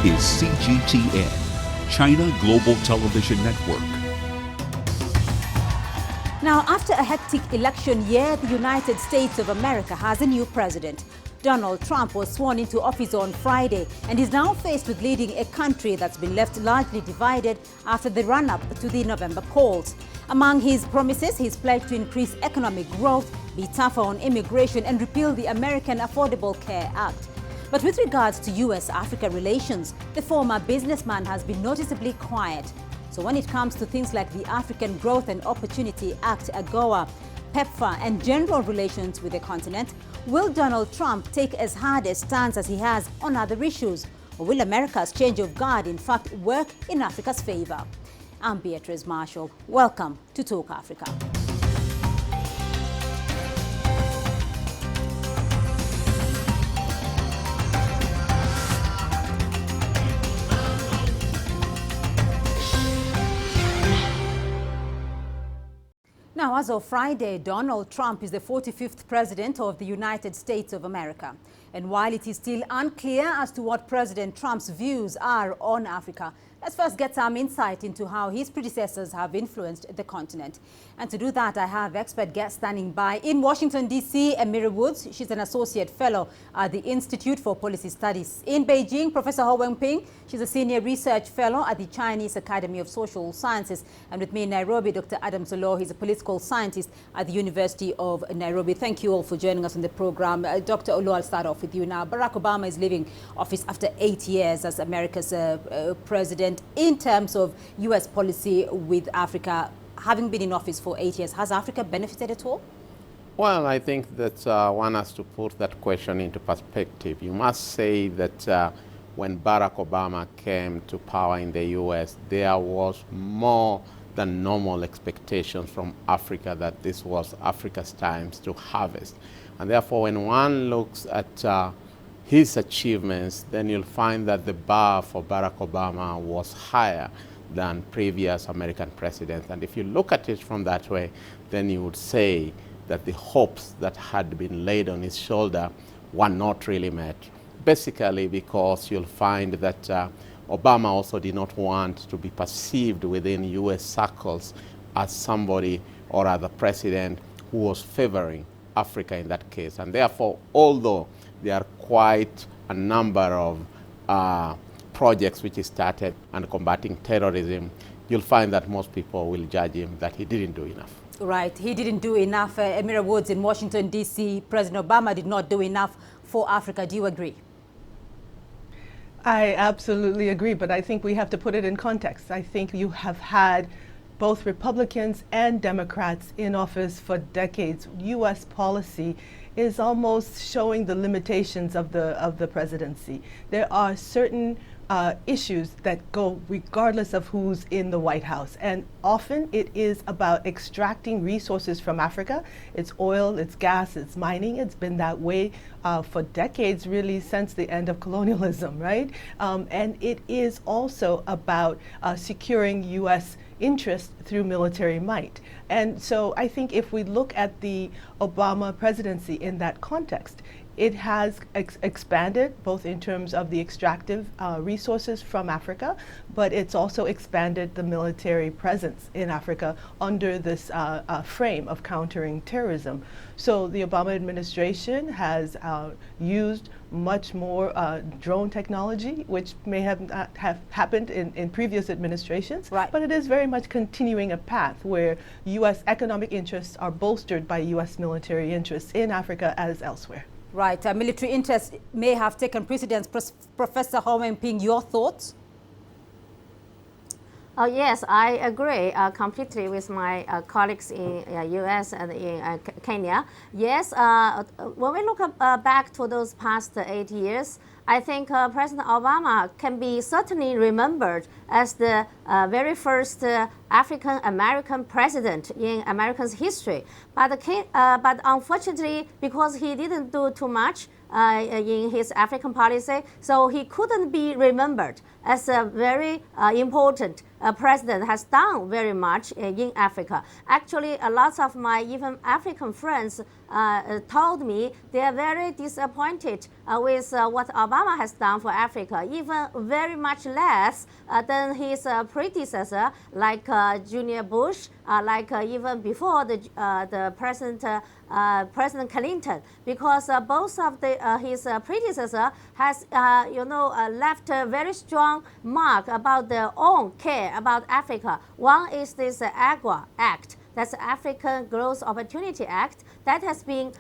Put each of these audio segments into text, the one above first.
is CGTN, China Global Television Network. Now, after a hectic election year, the United States of America has a new president. Donald Trump was sworn into office on Friday and is now faced with leading a country that's been left largely divided after the run-up to the November polls. Among his promises, he's pledged to increase economic growth, be tougher on immigration, and repeal the American Affordable Care Act. But with regards to U.S.-Africa relations, the former businessman has been noticeably quiet. So when it comes to things like the African Growth and Opportunity Act, AGOA, PEPFAR, and general relations with the continent, will Donald Trump take as hard a stance as he has on other issues? Or will America's change of guard in fact work in Africa's favor? I'm Beatrice Marshall. Welcome to Talk Africa. Now, as of Friday, Donald Trump is the 45th president of the United States of America. And while it is still unclear as to what President Trump's views are on Africa, let's first get some insight into how his predecessors have influenced the continent. And to do that, I have expert guest standing by in Washington, D.C., Amira Woods. She's an associate fellow at the Institute for Policy Studies. In Beijing, Professor Ho Wenping. She's a senior research fellow at the Chinese Academy of Social Sciences. And with me in Nairobi, Dr. Adam Solo. He's a political scientist at the University of Nairobi. Thank you all for joining us on the program. Dr. Olo, I'll start off with you now. Barack Obama is leaving office after 8 years as America's president. In terms of U.S. policy with Africa, having been in office for 8 years, has Africa benefited at all? Well, I think that one has to put that question into perspective. You must say that when Barack Obama came to power in the U.S., there was more than normal expectations from Africa that this was Africa's times to harvest. And therefore, when one looks at his achievements, then you'll find that the bar for Barack Obama was higher than previous American presidents. And if you look at it from that way, then you would say that the hopes that had been laid on his shoulder were not really met. Basically because you'll find that Obama also did not want to be perceived within U.S. circles as somebody or as a president who was favoring Africa in that case. And therefore, although there are quite a number of projects which he started and combating terrorism, you'll find that most people will judge him that he didn't do enough. Right, he didn't do enough. Amira Woods in Washington, D.C., President Obama did not do enough for Africa. Do you agree? I absolutely agree, but I think we have to put it in context. I think you have had both Republicans and Democrats in office for decades. U.S. policy is almost showing the limitations of the presidency. There are certain issues that go regardless of who's in the White House. And often it is about extracting resources from Africa. It's oil, it's gas, it's mining. It's been that way for decades, really, since the end of colonialism, right? And it is also about securing U.S. interest through military might. And so I think if we look at the Obama presidency in that context, it has expanded both in terms of the extractive resources from Africa, but it's also expanded the military presence in Africa under this frame of countering terrorism. So the Obama administration has used much more drone technology, which may have happened in previous administrations, right. But it is very much continuing a path where U.S. economic interests are bolstered by U.S. military interests in Africa as elsewhere. Right, military interests may have taken precedence. Professor Ho Wenping, your thoughts? Yes, I agree completely with my colleagues in U.S. and in Kenya. Yes, when we look back to those past 8 years, I think President Obama can be certainly remembered as the very first African-American president in America's history. But unfortunately, because he didn't do too much in his African policy, so he couldn't be remembered. as a very important president, has done very much in Africa. Actually, a lot of my even African friends told me they are very disappointed with what Obama has done for Africa, even very much less than his predecessor, like Junior Bush, like even before the President Clinton, because both of his predecessor has left a very strong mark about their own care about Africa. One is this AGOA Act. That's the African Growth Opportunity Act that has been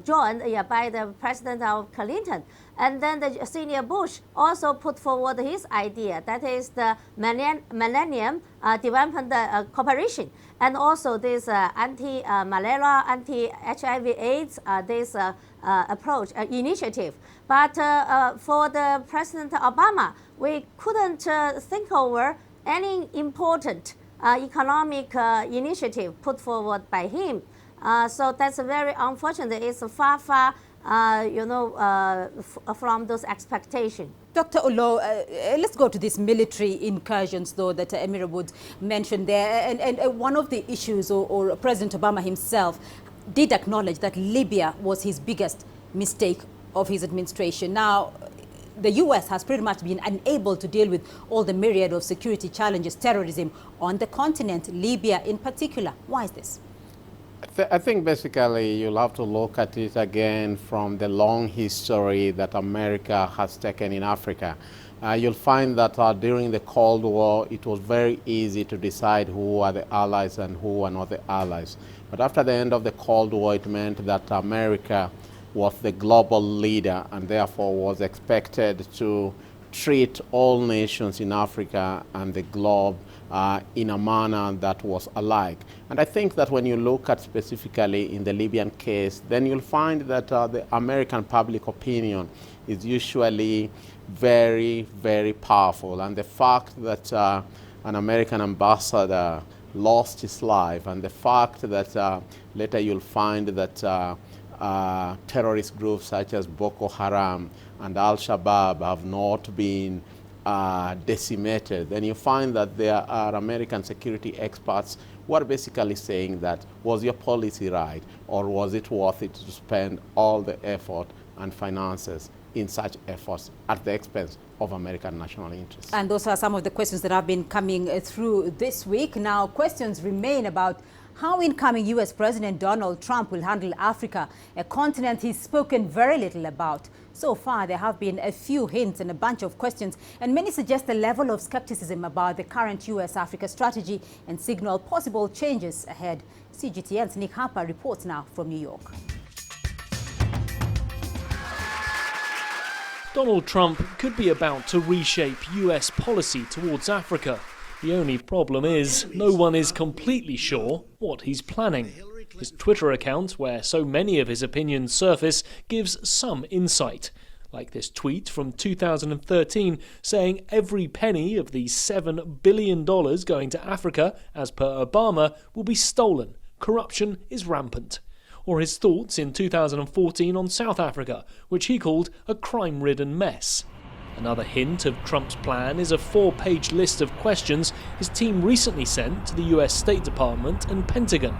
joined by the President of Clinton. And then the Senior Bush also put forward his idea, that is the Millennium Development Cooperation, and also this anti-malaria, anti-HIV/AIDS this approach initiative. But for the President Obama, we couldn't think over any important economic initiative put forward by him. So that's very unfortunate. It's far from those expectations. Dr. Olo, let's go to these military incursions, though, that Emir Wood mentioned there. And one of the issues, or President Obama himself did acknowledge that Libya was his biggest mistake of his administration. Now, the U.S. has pretty much been unable to deal with all the myriad of security challenges, terrorism on the continent, Libya in particular. Why is this? I think basically you'll have to look at it again from the long history that America has taken in Africa. You'll find that during the Cold War, it was very easy to decide who are the allies and who are not the allies. But after the end of the Cold War, it meant that America was the global leader and therefore was expected to treat all nations in Africa and the globe in a manner that was alike. And I think that when you look at specifically in the Libyan case, then you'll find that the American public opinion is usually very, very powerful. And the fact that an American ambassador lost his life, and the fact that later you'll find that terrorist groups such as Boko Haram and Al-Shabaab have not been decimated, then you find that there are American security experts who are basically saying that, was your policy right, or was it worth it to spend all the effort and finances in such efforts at the expense of American national interests? And those are some of the questions that have been coming through this week. Now, questions remain about how incoming U.S. President Donald Trump will handle Africa, a continent he's spoken very little about. So far, there have been a few hints and a bunch of questions, and many suggest a level of skepticism about the current U.S.-Africa strategy and signal possible changes ahead. CGTN's Nick Harper reports now from New York. Donald Trump could be about to reshape U.S. policy towards Africa. The only problem is, no one is completely sure what he's planning. His Twitter account, where so many of his opinions surface, gives some insight. Like this tweet from 2013 saying every penny of the $7 billion going to Africa, as per Obama, will be stolen. Corruption is rampant. Or his thoughts in 2014 on South Africa, which he called a crime-ridden mess. Another hint of Trump's plan is a 4-page list of questions his team recently sent to the US State Department and Pentagon.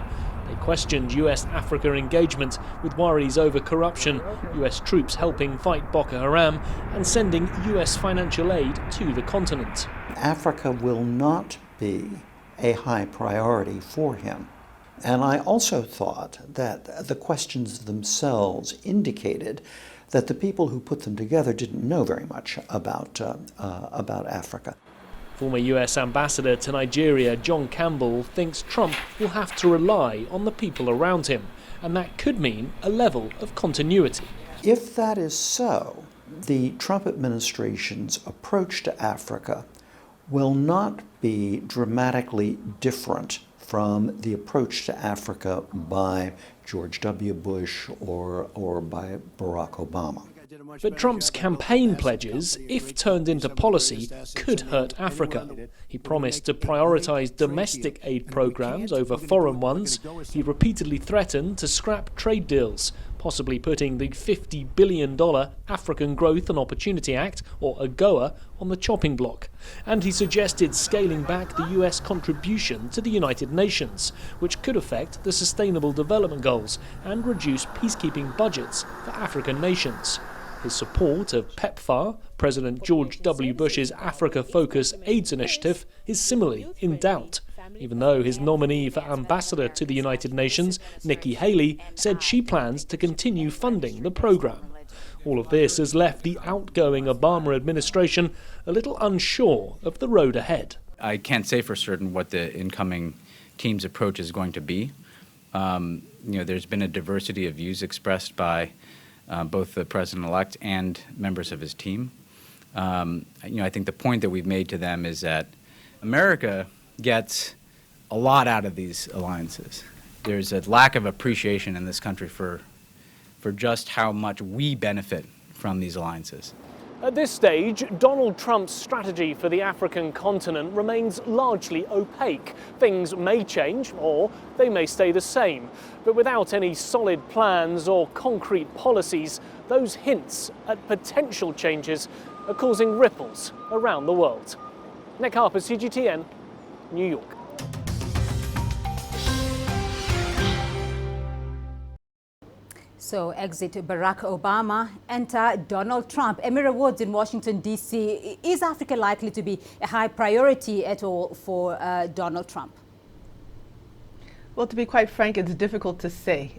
They questioned US-Africa engagement with worries over corruption, US troops helping fight Boko Haram, and sending US financial aid to the continent. Africa will not be a high priority for him. And I also thought that the questions themselves indicated that the people who put them together didn't know very much about Africa. Former US Ambassador to Nigeria, John Campbell, thinks Trump will have to rely on the people around him, and that could mean a level of continuity. If that is so, the Trump administration's approach to Africa will not be dramatically different from the approach to Africa by George W. Bush or by Barack Obama. But Trump's campaign pledges, if turned into policy, could hurt Africa. He promised to prioritise domestic aid programmes over foreign ones. He repeatedly threatened to scrap trade deals, possibly putting the $50 billion African Growth and Opportunity Act, or AGOA, on the chopping block. And he suggested scaling back the US contribution to the United Nations, which could affect the Sustainable Development Goals and reduce peacekeeping budgets for African nations. His support of PEPFAR, President George W. Bush's Africa-focused AIDS initiative, is similarly in doubt, even though his nominee for ambassador to the United Nations, Nikki Haley, said she plans to continue funding the program. All of this has left the outgoing Obama administration a little unsure of the road ahead. I can't say for certain what the incoming team's approach is going to be. There's been a diversity of views expressed by both the president-elect and members of his team. I think the point that we've made to them is that America gets a lot out of these alliances. There's a lack of appreciation in this country for just how much we benefit from these alliances. At this stage, Donald Trump's strategy for the African continent remains largely opaque. Things may change, or they may stay the same. But without any solid plans or concrete policies, those hints at potential changes are causing ripples around the world. Nick Harper, CGTN, New York. So exit Barack Obama, enter Donald Trump. Emira Woods in Washington, D.C. Is Africa likely to be a high priority at all for Donald Trump? Well, to be quite frank, it's difficult to say.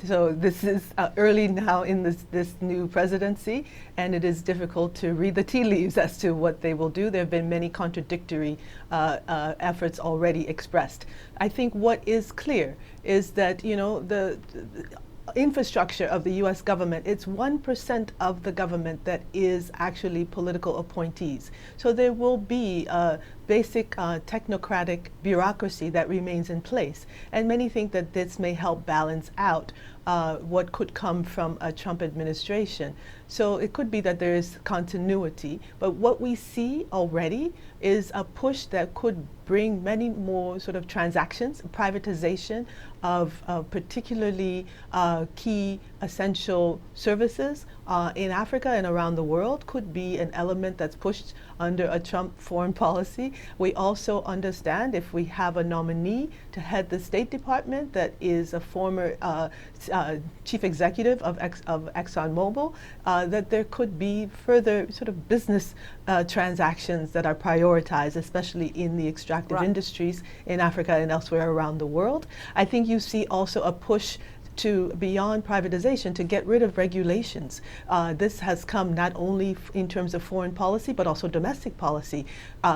So this is early now in this new presidency, and it is difficult to read the tea leaves as to what they will do. There have been many contradictory efforts already expressed. I think what is clear is that, the infrastructure of the U.S. government, it's 1% of the government that is actually political appointees. So there will be a basic technocratic bureaucracy that remains in place. And many think that this may help balance out what could come from a Trump administration. So it could be that there is continuity, but what we see already is a push that could bring many more sort of transactions, privatization of particularly key essential services in Africa and around the world could be an element that's pushed under a Trump foreign policy. We also understand if we have a nominee to head the State Department that is a former chief executive of ExxonMobil, that there could be further sort of business transactions that are prioritized, especially in the extractive industries in Africa and elsewhere around the world. I think you see also a push to beyond privatization to get rid of regulations. This has come not only in terms of foreign policy, but also domestic policy,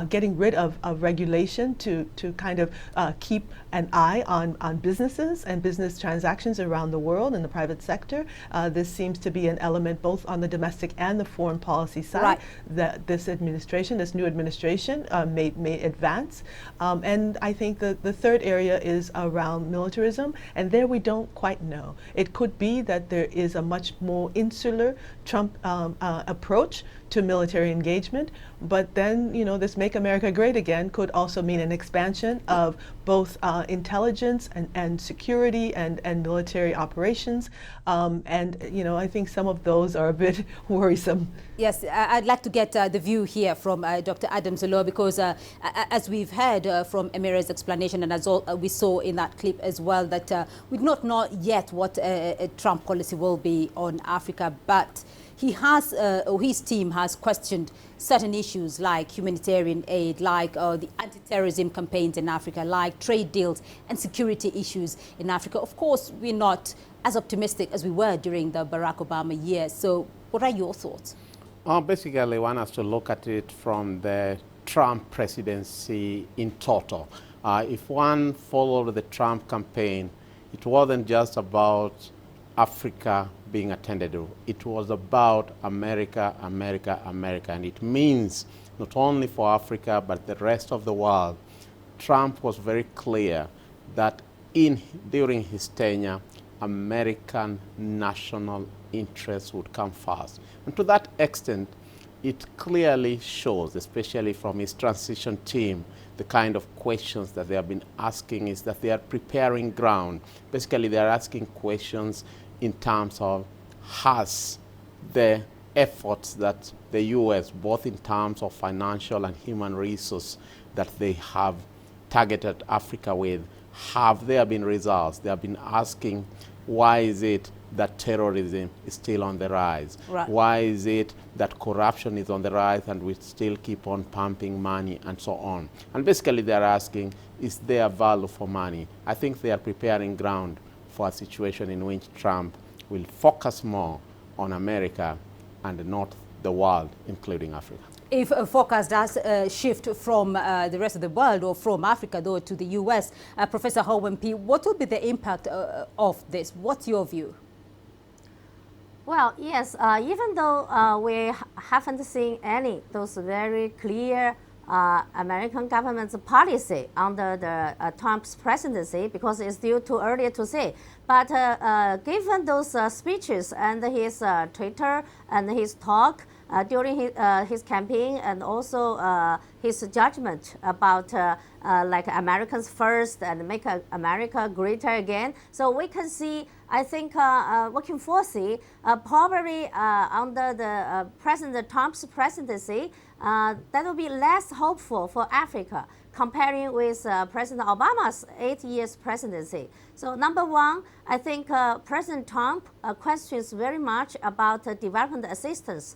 getting rid of regulation to kind of keep an eye on businesses and business transactions around the world in the private sector. This seems to be an element both on the domestic and the foreign policy side that this administration, this new administration may advance. And I think that the third area is around militarism, and there we don't quite know. It could be that there is a much more insular Trump approach to military engagement, but then, this Make America Great Again could also mean an expansion of both intelligence and security and military operations. I think some of those are a bit worrisome. Yes, I'd like to get the view here from Dr. Adam Zolo, because as we've heard from Emira's explanation, and as we saw in that clip as well, that we do not know yet what a Trump policy will be on Africa, but he has, or his team has questioned certain issues like humanitarian aid, like the anti-terrorism campaigns in Africa, like trade deals and security issues in Africa. Of course, we're not as optimistic as we were during the Barack Obama years. So what are your thoughts? Basically, one has to look at it from the Trump presidency in total. If one followed the Trump campaign, it wasn't just about Africa being attended to. It was about America, America, America. And it means not only for Africa, but the rest of the world. Trump was very clear that during his tenure, American national interests would come first. And to that extent, it clearly shows, especially from his transition team, the kind of questions that they have been asking is that they are preparing ground. Basically, they are asking questions in terms of has the efforts that the U.S., both in terms of financial and human resources that they have targeted Africa with, have there been results? They have been asking, why is it that terrorism is still on the rise? Right. Why is it that corruption is on the rise and we still keep on pumping money and so on? And basically they're asking, is there value for money? I think they are preparing ground for a situation in which Trump will focus more on America and not the world, including Africa. If a focus does shift from the rest of the world or from Africa, though, to the U.S., Professor Howard P., what will be the impact of this? What's your view? Well, yes, even though we haven't seen any those very clear American government's policy under the Trump's presidency, because it's still too early to say. But given those speeches and his Twitter and his talk during his campaign, and also his judgment about like Americans first and make America greater again. So we can see, I think, we can foresee probably under the President Trump's presidency, that will be less hopeful for Africa comparing with President Obama's 8 years presidency. So number one, I think President Trump questions very much about development assistance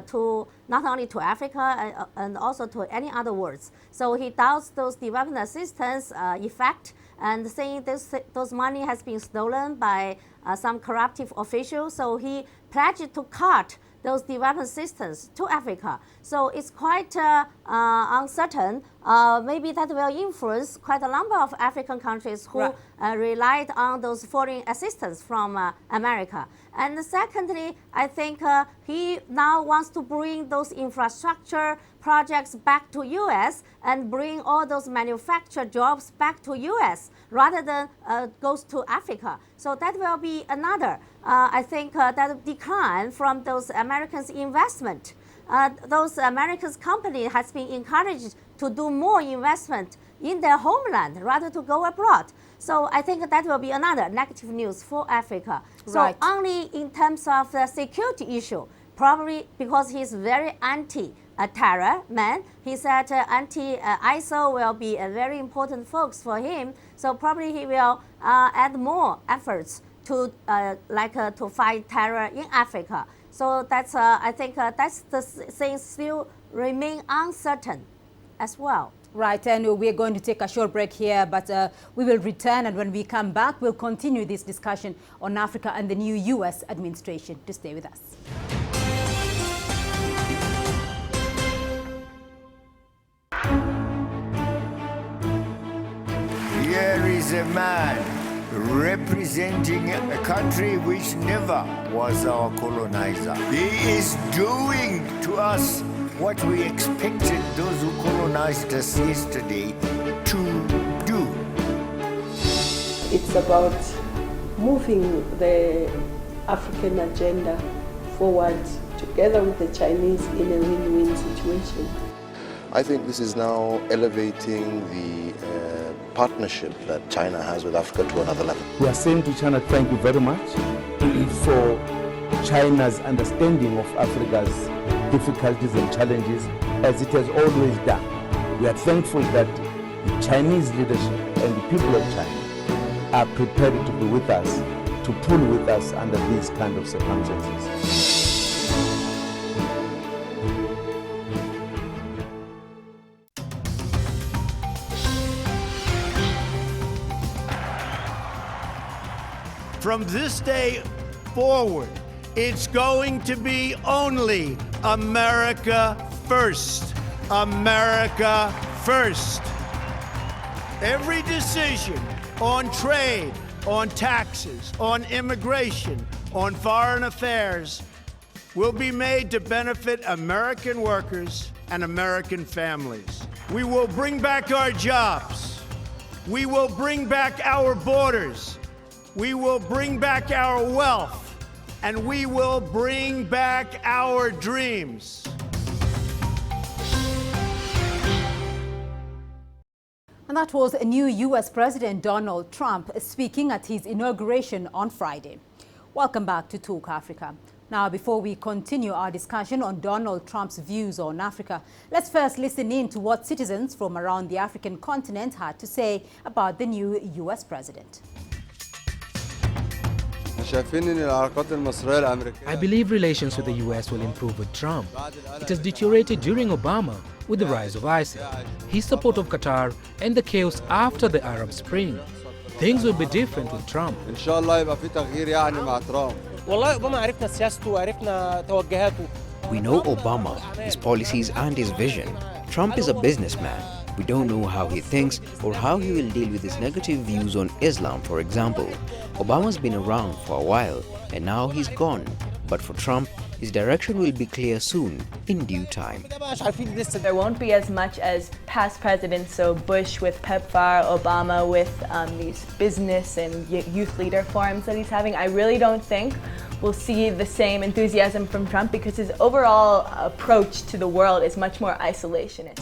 to not only to Africa and also to any other worlds. So he doubts those development assistance effect and saying those money has been stolen by some corruptive officials. So he pledged to cut those development assistance to Africa. So it's quite uncertain. Maybe that will influence quite a number of African countries who relied on those foreign assistance from America. And secondly, I think he now wants to bring those infrastructure projects back to U.S. and bring all those manufactured jobs back to U.S. rather than goes to Africa. So that will be another, I think, that decline from those Americans' investment. Those Americans' company has been encouraged to do more investment in their homeland rather to go abroad. So I think that will be another negative news for Africa. So only in terms of the security issue, probably because he's very anti-terror man. He said anti-ISIL will be a very important focus for him. So probably he will add more efforts to to fight terror in Africa. So that's I think that's the things still remain uncertain as well. Right, and we're going to take a short break here, but we will return, and when we come back, we'll continue this discussion on Africa and the new U.S. administration. To stay with us. Here is a man representing a country which never was our colonizer. He is doing to us what we expected those who colonized us yesterday to do. It's about moving the African agenda forward together with the Chinese in a win-win situation. I think this is now elevating the partnership that China has with Africa to another level. We are saying to China, thank you very much for China's understanding of Africa's difficulties and challenges, as it has always done. We are thankful that the Chinese leadership and the people of China are prepared to be with us, to pull with us under these kind of circumstances. From this day forward, it's going to be only America first. America first. Every decision on trade, on taxes, on immigration, on foreign affairs will be made to benefit American workers and American families. We will bring back our jobs. We will bring back our borders. We will bring back our wealth, and we will bring back our dreams. And that was new U.S. President Donald Trump speaking at his inauguration on Friday. Welcome back to Talk Africa. Now, before we continue our discussion on Donald Trump's views on Africa, let's first listen in to what citizens from around the African continent had to say about the new U.S. president. I believe relations with the U.S. will improve with Trump. It has deteriorated during Obama with the rise of ISIL, his support of Qatar, and the chaos after the Arab Spring. Things will be different with Trump. We know Obama, his policies and his vision. Trump is a businessman. We don't know how he thinks or how he will deal with his negative views on Islam, for example. Obama's been around for a while and now he's gone. But for Trump, his direction will be clear soon, in due time. There won't be as much as past presidents, so Bush with PEPFAR, Obama with these business and youth leader forums that he's having. I really don't think we'll see the same enthusiasm from Trump because his overall approach to the world is much more isolationist.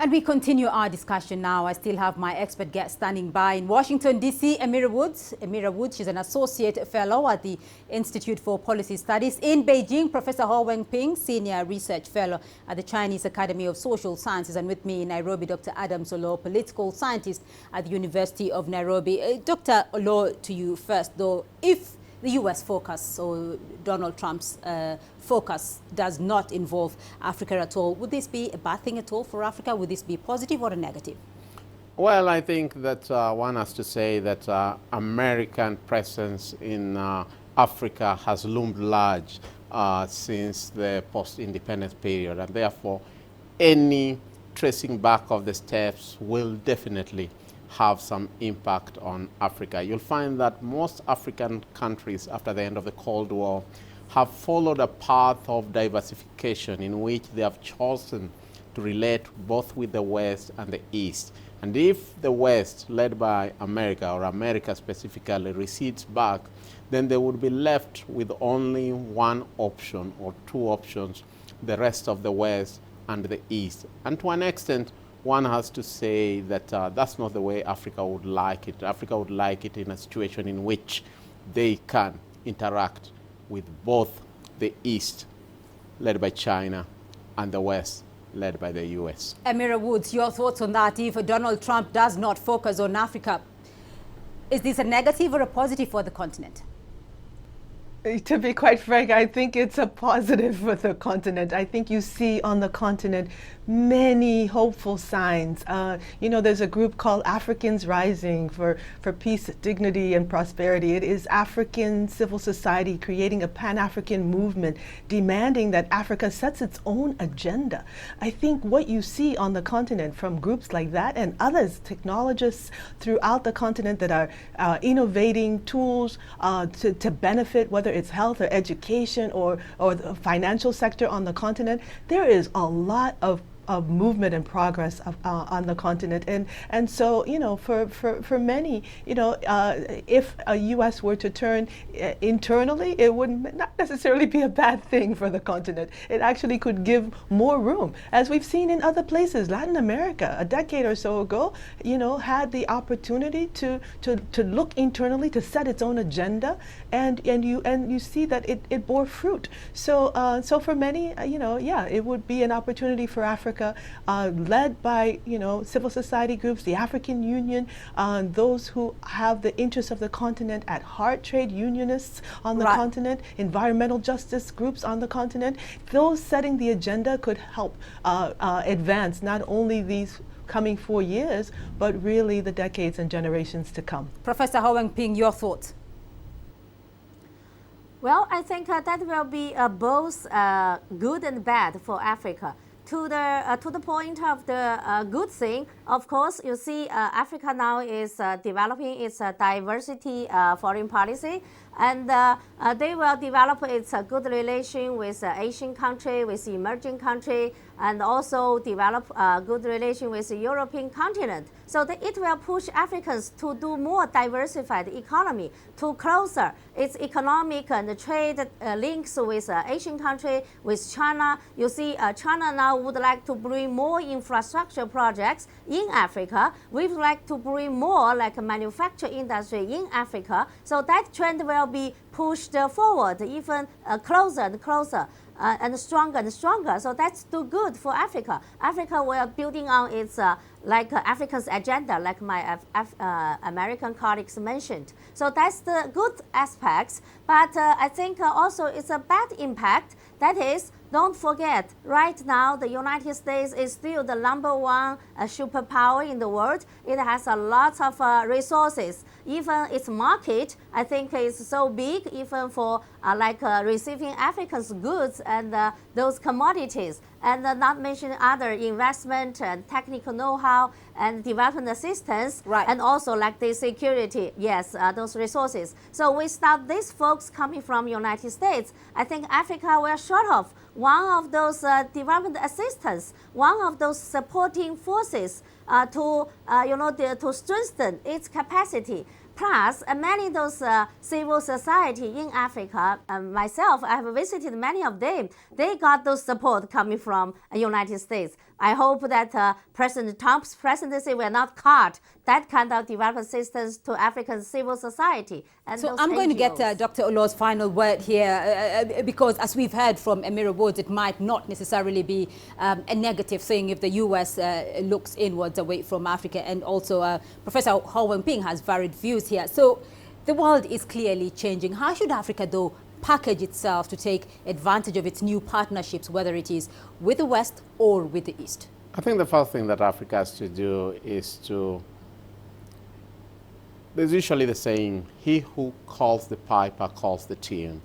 And we continue our discussion now. I still have my expert guest standing by in Washington, D.C., Amira Woods. Amira Woods, she's an associate fellow at the Institute for Policy Studies. In Beijing, Professor Ho Wenping, senior research fellow at the Chinese Academy of Social Sciences. And with me in Nairobi, Dr. Adam Solo, political scientist at the University of Nairobi. Dr. Olo, to you first, though. If the U.S. focus, or Donald Trump's focus, does not involve Africa at all, would this be a bad thing at all for Africa? Would this be positive or a negative? Well, I think that one has to say that American presence in Africa has loomed large since the post-independence period, and therefore any tracing back of the steps will definitely have some impact on Africa. You'll find that most African countries after the end of the Cold War have followed a path of diversification in which they have chosen to relate both with the West and the East. And if the West, led by America, or America specifically, recedes back, then they would be left with only one option or two options, the rest of the West and the East. And to an extent, one has to say that that's not the way Africa would like it. Africa would like it in a situation in which they can interact with both the East, led by China, and the West, led by the U.S. Amira Woods, your thoughts on that? If Donald Trump does not focus on Africa, is this a negative or a positive for the continent? To be quite frank, I think it's a positive for the continent. I think you see on the continent many hopeful signs. There's a group called Africans Rising for peace, dignity, and prosperity. It is African civil society creating a Pan-African movement demanding that Africa sets its own agenda. I think what you see on the continent from groups like that and others, technologists throughout the continent that are innovating tools to benefit, whether it's health or education or the financial sector on the continent, there is a lot of movement and progress on the continent, and so for many, if a U.S. were to turn internally, it would not necessarily be a bad thing for the continent. It actually could give more room, as we've seen in other places. Latin America, a decade or so ago, had the opportunity to look internally, to set its own agenda, and you see that it bore fruit. So for many, it would be an opportunity for Africa. Led by civil society groups, the African Union, those who have the interests of the continent at heart, trade unionists on the continent, environmental justice groups on the continent. Those setting the agenda could help advance not only these coming 4 years, but really the decades and generations to come. Professor Ho Wenping, your thoughts? Well, I think that will be both good and bad for Africa. To the point of the good thing, of course, you see Africa now is developing its diversity foreign policy. And they will develop its good relation with Asian country, with emerging country, and also develop a good relation with the European continent. So that it will push Africans to do more diversified economy, to closer its economic and trade links with Asian country, with China. You see, China now would like to bring more infrastructure projects in Africa. We would like to bring more like a manufacturing industry in Africa. So that trend will be pushed forward, even closer and closer. And stronger and stronger. So that's too good for Africa. Africa will building on its Africa's agenda, like my American colleagues mentioned. So that's the good aspects. But I think also it's a bad impact. That is, don't forget, right now the United States is still the #1 superpower in the world. It has a lot of resources. Even its market, I think, is so big, even for receiving Africa's goods and those commodities. And not mention other investment and technical know-how and development assistance, and also like the security, yes, those resources. So without these folks coming from United States, I think Africa will short of one of those development assistance, one of those supporting forces to strengthen its capacity. Plus, many of those civil society in Africa, myself, I have visited many of them. They got those support coming from the United States. I hope that President Trump's presidency will not cut that kind of development assistance to African civil society. And so I'm going to get Dr. Olo's final word here, because as we've heard from Amira Woods, it might not necessarily be a negative thing if the U.S. looks inwards away from Africa. And also Professor Ho Wen-ping has varied views here. So the world is clearly changing. How should Africa, though, package itself to take advantage of its new partnerships, whether it is with the West or with the East? I think the first thing that Africa has to do is to, there's usually the saying, he who calls the piper calls the tune.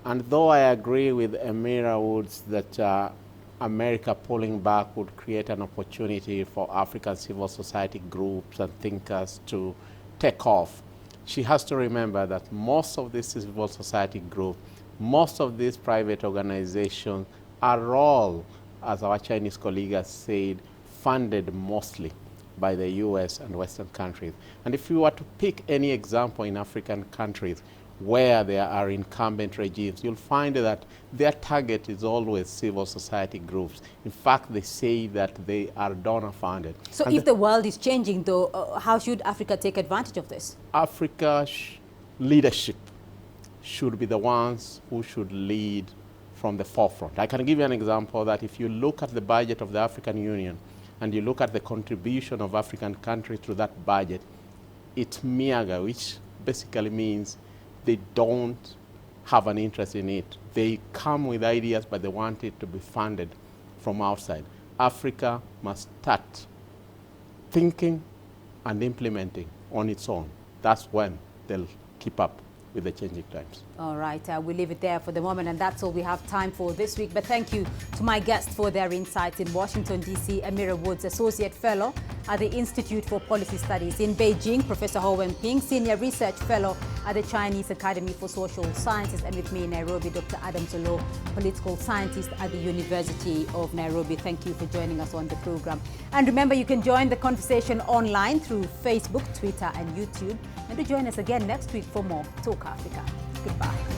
And though I agree with Amira Woods that America pulling back would create an opportunity for African civil society groups and thinkers to take off, she has to remember that most of these civil society groups, most of these private organizations are all, as our Chinese colleague has said, funded mostly by the US and Western countries. And if you were to pick any example in African countries where there are incumbent regimes, you'll find that their target is always civil society groups. In fact, they say that they are donor funded. So and if the world is changing, though, how should Africa take advantage of this? Africa leadership should be the ones who should lead from the forefront. I can give you an example that if you look at the budget of the African Union and you look at the contribution of African countries to that budget, it's meager, which basically means they don't have an interest in it. They come with ideas, but they want it to be funded from outside. Africa must start thinking and implementing on its own. That's when they'll keep up with the changing times. All right, we'll leave it there for the moment, and that's all we have time for this week. But thank you to my guests for their insights in Washington, D.C., Amira Woods, Associate Fellow at the Institute for Policy Studies in Beijing, Professor Ho Wen-ping, Senior Research Fellow at the Chinese Academy for Social Sciences, and with me in Nairobi, Dr. Adam Olo, Political Scientist at the University of Nairobi. Thank you for joining us on the program. And remember, you can join the conversation online through Facebook, Twitter, and YouTube. And to join us again next week for more Talk Africa. Goodbye.